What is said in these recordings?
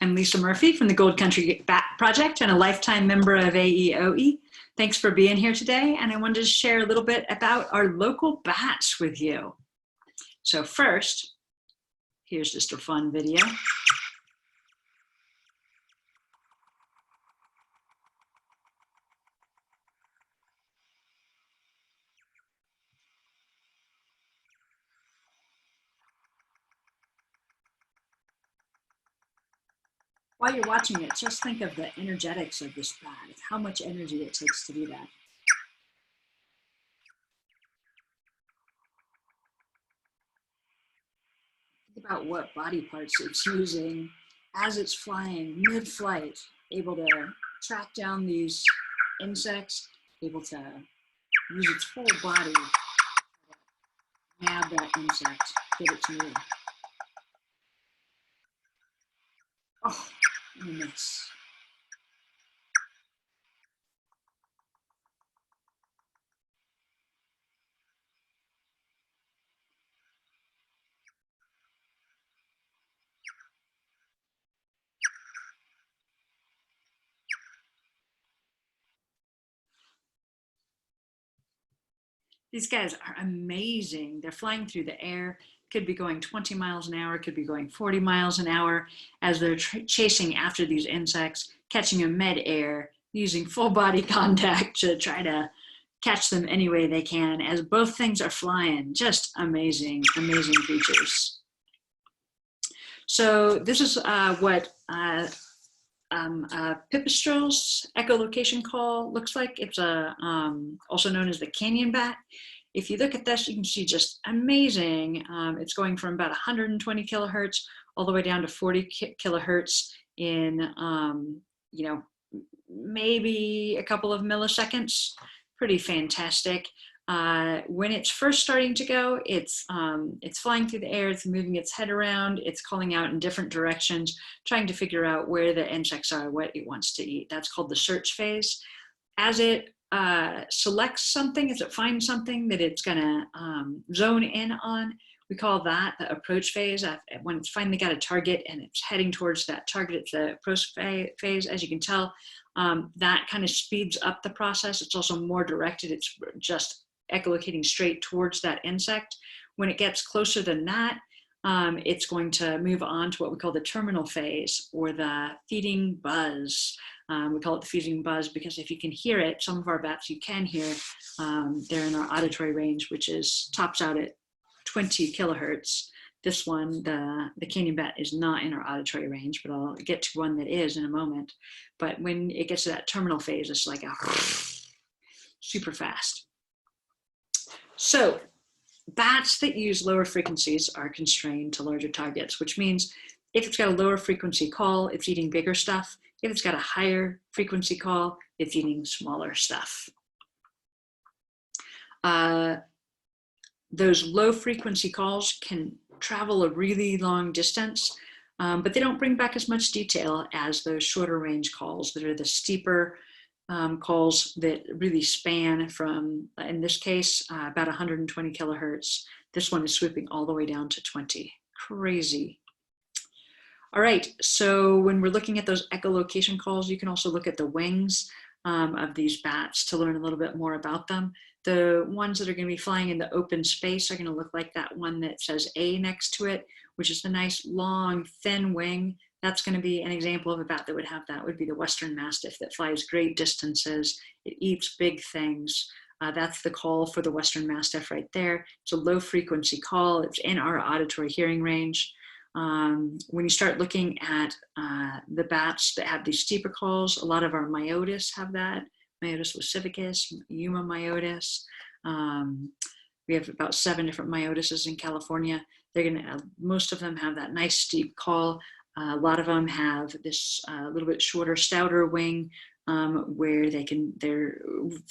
I'm Lisa Murphy from the Gold Country Bat Project and a lifetime member of AEOE. Thanks for being here today, and I wanted to share a little bit about our local bats with you. So first, here's just a fun video. While you're watching it, just think of the energetics of this bat, of how much energy it takes to do that. Think about what body parts it's using as it's flying, mid-flight, able to track down these insects, able to use its whole body to nab that insect, get it to move. Oh, and a miss. These guys are amazing. They're flying through the air, could be going 20 miles an hour, could be going 40 miles an hour as they're chasing after these insects, catching them mid-air, using full body contact to try to catch them any way they can as both things are flying. Just amazing, amazing creatures. So this is what pipistrel's echolocation call looks like. It's also known as the canyon bat. If you look at this, you can see just amazing. It's going from about 120 kilohertz all the way down to 40 kilohertz in, maybe a couple of milliseconds. Pretty fantastic. When it's first starting to go, it's flying through the air, it's moving its head around, it's calling out in different directions, trying to figure out where the insects are, what it wants to eat. That's called the search phase. As it selects something, as it finds something that it's gonna zone in on, we call that the approach phase. When it's finally got a target and it's heading towards that target, it's the approach phase. As you can tell, that kind of speeds up the process. It's also more directed. It's just echolocating straight towards that insect. When it gets closer than that, it's going to move on to what we call the terminal phase, or the feeding buzz. We call it the feeding buzz because if you can hear it, some of our bats you can hear, they're in our auditory range, which tops out at 20 kilohertz. This one, the canyon bat, is not in our auditory range, but I'll get to one that is in a moment. But when it gets to that terminal phase, it's like a super fast. So bats that use lower frequencies are constrained to larger targets, which means if it's got a lower frequency call, it's eating bigger stuff. If it's got a higher frequency call, it's eating smaller stuff. Those low frequency calls can travel a really long distance, but they don't bring back as much detail as those shorter range calls that are the steeper calls that really span from, in this case, about 120 kilohertz. This one is swooping all the way down to 20. Crazy. All right, so when we're looking at those echolocation calls, you can also look at the wings of these bats to learn a little bit more about them. The ones that are going to be flying in the open space are going to look like that one that says A next to it, which is the nice, long, thin wing. That's going to be an example of a bat that would have that, would be the Western Mastiff that flies great distances. It eats big things. That's the call for the Western Mastiff right there. It's a low frequency call. It's in our auditory hearing range. When you start looking at the bats that have these steeper calls, a lot of our myotis have that. Myotis lucivicus, Eumops. We have about 7 different myotises in California. Most of them have that nice steep call. A lot of them have this little bit shorter, stouter wing where they're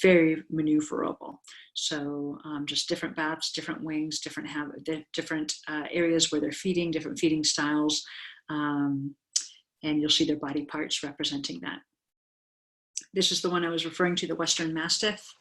very maneuverable. So just different bats, different wings, different areas where they're feeding, different feeding styles, and you'll see their body parts representing that. This is the one I was referring to, the Western Mastiff,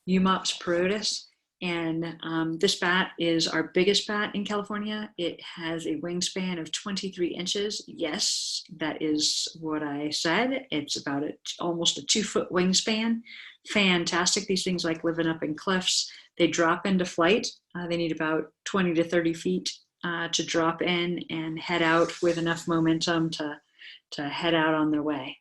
Eumops perotis. And this bat is our biggest bat in California. It has a wingspan of 23 inches. Yes, that is what I said. It's about almost a 2-foot wingspan. Fantastic. These things like living up in cliffs. They drop into flight. They need about 20 to 30 feet to drop in and head out with enough momentum to head out on their way.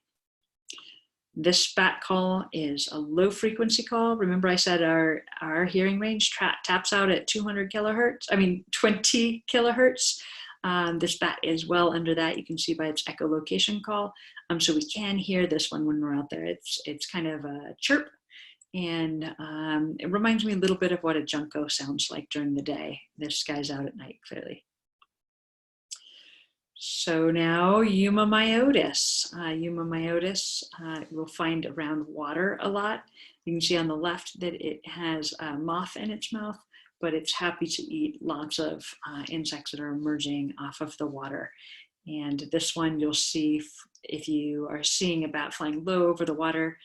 This bat call is a low frequency call. Remember I said our hearing range taps out at 20 kilohertz. This bat is well under that. You can see by its echolocation call. So we can hear this one when we're out there. It's kind of a chirp, and it reminds me a little bit of what a junco sounds like during the day. This guy's out at night, clearly. So now Eumomyotis. Eumomyotis you'll find around water a lot. You can see on the left that it has a moth in its mouth, but it's happy to eat lots of insects that are emerging off of the water. And this one you'll see if you are seeing a bat flying low over the water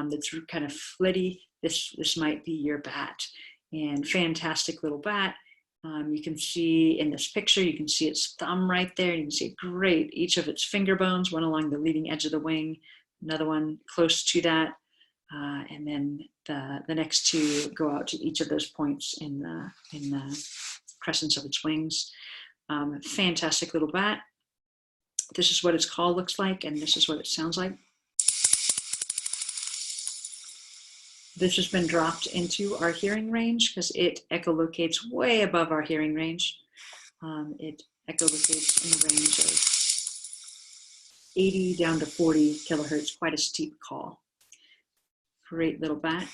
that's kind of flitty, this might be your bat. And fantastic little bat. You can see in this picture, you can see its thumb right there. You can see great, each of its finger bones, one along the leading edge of the wing, another one close to that. And then the next two go out to each of those points in the crescents of its wings. Fantastic little bat. This is what its call looks like, and this is what it sounds like. This has been dropped into our hearing range because it echolocates way above our hearing range. It echolocates in the range of 80 down to 40 kilohertz, quite a steep call. Great little bat.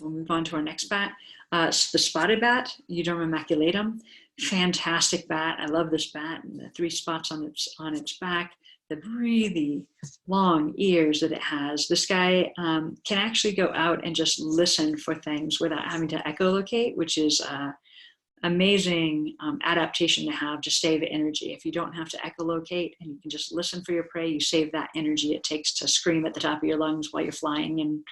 We'll move on to our next bat. The spotted bat, Eudorma maculatum. Fantastic bat. I love this bat, and the 3 spots on its back. The really long ears that it has. This guy can actually go out and just listen for things without having to echolocate, which is an amazing adaptation to have to save energy. If you don't have to echolocate and you can just listen for your prey, you save that energy it takes to scream at the top of your lungs while you're flying and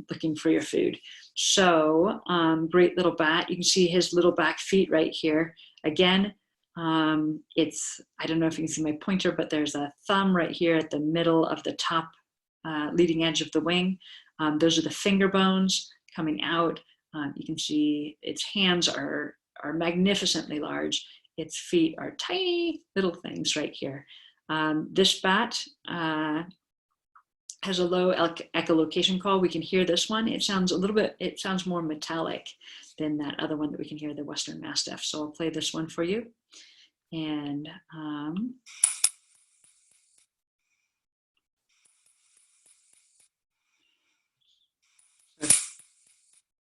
looking for your food. So great little bat. You can see his little back feet right here. Again, I don't know if you can see my pointer, but there's a thumb right here at the middle of the top leading edge of the wing. Those are the finger bones coming out. You can see its hands are magnificently large. Its feet are tiny little things right here. This bat has a low echolocation call. We can hear this one. It sounds more metallic than that other one that we can hear, the Western Mastiff. So I'll play this one for you. And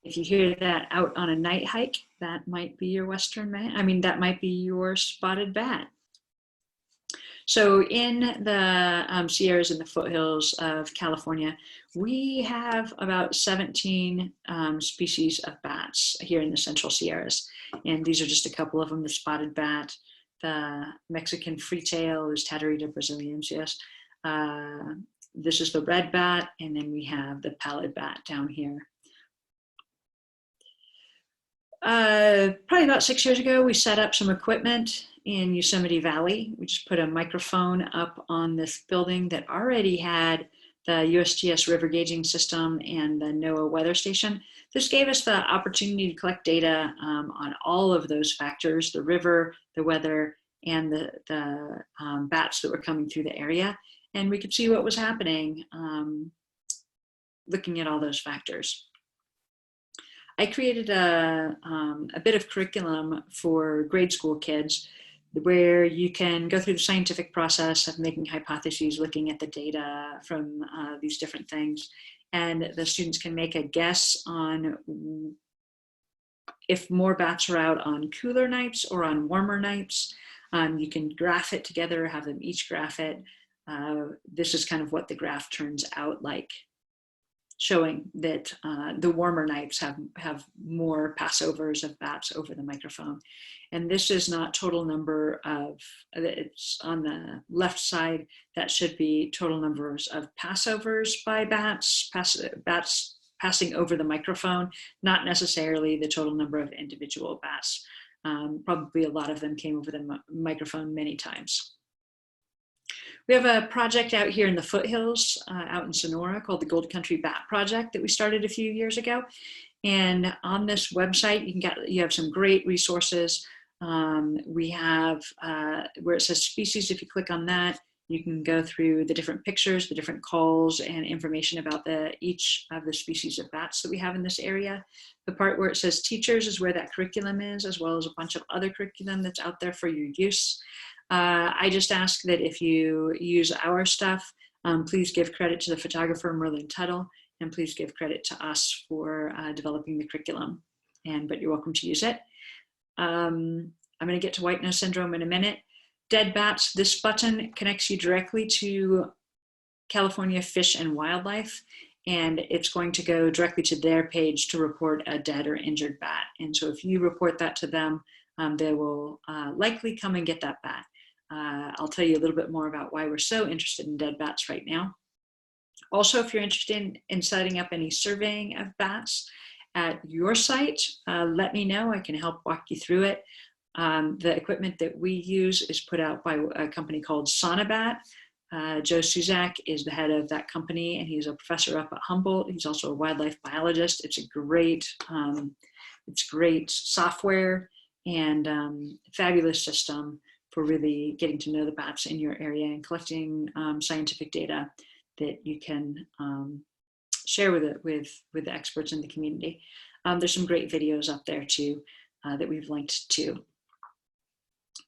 if you hear that out on a night hike, that might be your that might be your spotted bat. So in the Sierras and the foothills of California, we have about 17 species of bats here in the Central Sierras. And these are just a couple of them: the spotted bat, the Mexican freetail, is Tatarita brasiliensis. This is the red bat, and then we have the pallid bat down here. Probably about 6 years ago, we set up some equipment in Yosemite Valley. We just put a microphone up on this building that already had the USGS river gauging system and the NOAA weather station. This gave us the opportunity to collect data on all of those factors: the river, the weather, and the bats that were coming through the area. And we could see what was happening looking at all those factors. I created a bit of curriculum for grade school kids where you can go through the scientific process of making hypotheses, looking at the data from these different things. And the students can make a guess on if more bats are out on cooler nights or on warmer nights. You can graph it together, have them each graph it. This is kind of what the graph turns out like, showing that the warmer nights have more passovers of bats over the microphone. And this is not total number of, it's on the left side, that should be total numbers of passovers by bats passing over the microphone, not necessarily the total number of individual bats. Probably a lot of them came over the microphone many times. We have a project out here in the foothills, out in Sonora, called the Gold Country Bat Project that we started a few years ago. And on this website, you have some great resources. We have where it says species. If you click on that, you can go through the different pictures, the different calls, and information about each of the species of bats that we have in this area. The part where it says teachers is where that curriculum is, as well as a bunch of other curriculum that's out there for your use. I just ask that if you use our stuff, please give credit to the photographer Merlin Tuttle, and please give credit to us for developing the curriculum. But you're welcome to use it. I'm going to get to white nose syndrome in a minute. Dead bats, this button connects you directly to California Fish and Wildlife, and it's going to go directly to their page to report a dead or injured bat. And so if you report that to them, they will likely come and get that bat. I'll tell you a little bit more about why we're so interested in dead bats right now. Also, if you're interested in setting up any surveying of bats at your site, let me know. I can help walk you through it. The equipment that we use is put out by a company called Sonobat. Joe Suzak is the head of that company, and he's a professor up at Humboldt. He's also a wildlife biologist. It's great software and fabulous system for really getting to know the bats in your area and collecting scientific data that you can share with the experts in the community. There's some great videos up there too that we've linked to.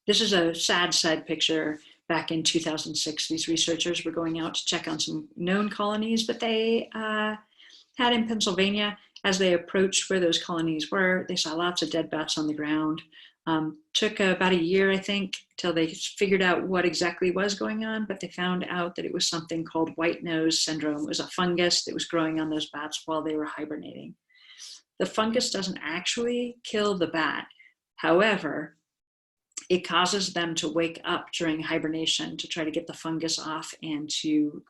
This is a sad picture. Back in 2006, these researchers were going out to check on some known colonies that they had in Pennsylvania. As they approached where those colonies were, they saw lots of dead bats on the ground. Took about a year, I think, till they figured out what exactly was going on, but they found out that it was something called white nose syndrome. It was a fungus that was growing on those bats while they were hibernating. The fungus doesn't actually kill the bat. However, it causes them to wake up during hibernation to try to get the fungus off and to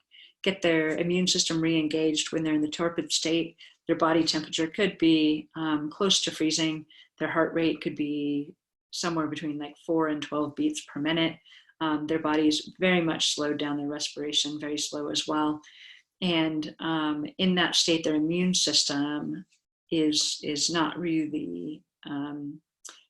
get their immune system re-engaged. When they're in the torpid state, their body temperature could be close to freezing. Their heart rate could be somewhere between like 4 and 12 beats per minute. Their body's very much slowed down, their respiration very slow as well. And in that state, their immune system is not really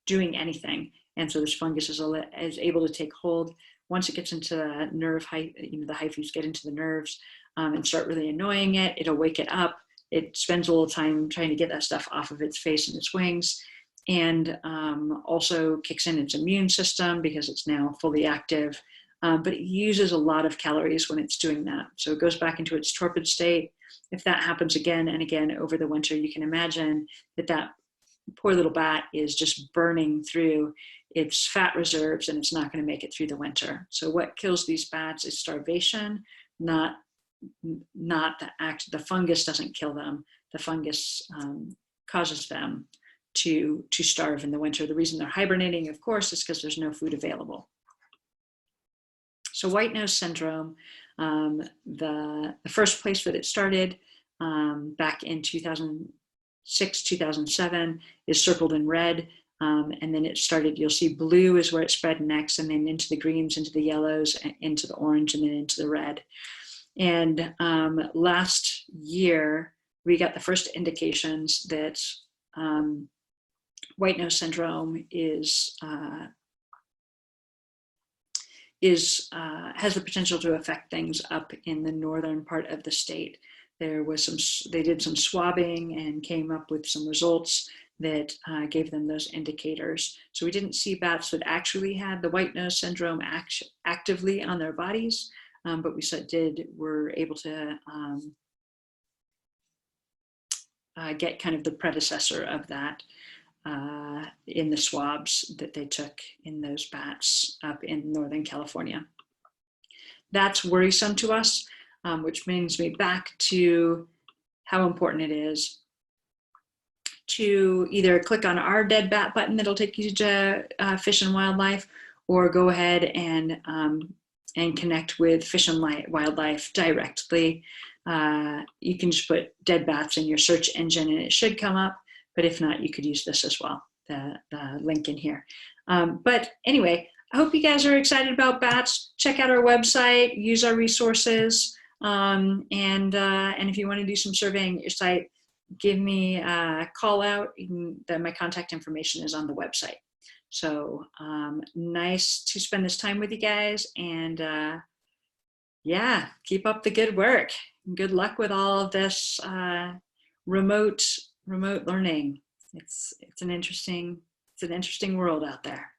doing anything. And so this fungus is able to take hold. Once it gets into the nerve, the hyphae get into the nerves and start really annoying it, it'll wake it up. It spends a little time trying to get that stuff off of its face and its wings, and also kicks in its immune system because it's now fully active. But it uses a lot of calories when it's doing that. So it goes back into its torpid state. If that happens again and again over the winter, you can imagine that poor little bat is just burning through its fat reserves, and it's not going to make it through the winter. So what kills these bats is starvation, not the fungus doesn't kill them. The fungus causes them to starve in the winter. The reason they're hibernating, of course, is because there's no food available. So white nose syndrome, the first place that it started back in 2006, 2007 is circled in red. And then it started, you'll see blue is where it spread next, and then into the greens, into the yellows, into the orange, and then into the red. And last year, we got the first indications that white nose syndrome has the potential to affect things up in the northern part of the state. They did some swabbing and came up with some results that gave them those indicators. So we didn't see bats that actually had the white nose syndrome actively on their bodies, but we were able to get kind of the predecessor of that in the swabs that they took in those bats up in Northern California. That's worrisome to us, which brings me back to how important it is to either click on our dead bat button that'll take you to Fish and Wildlife, or go ahead and connect with Fish and Wildlife directly. you can just put dead bats in your search engine and it should come up. But if not, you could use this as well, the link in here. But anyway, I hope you guys are excited about bats. Check out our website, use our resources, and if you want to do some surveying at your site, give me a call out. My contact information is on the website. So nice to spend this time with you guys, and yeah, keep up the good work. Good luck with all of this remote learning. It's an interesting world out there.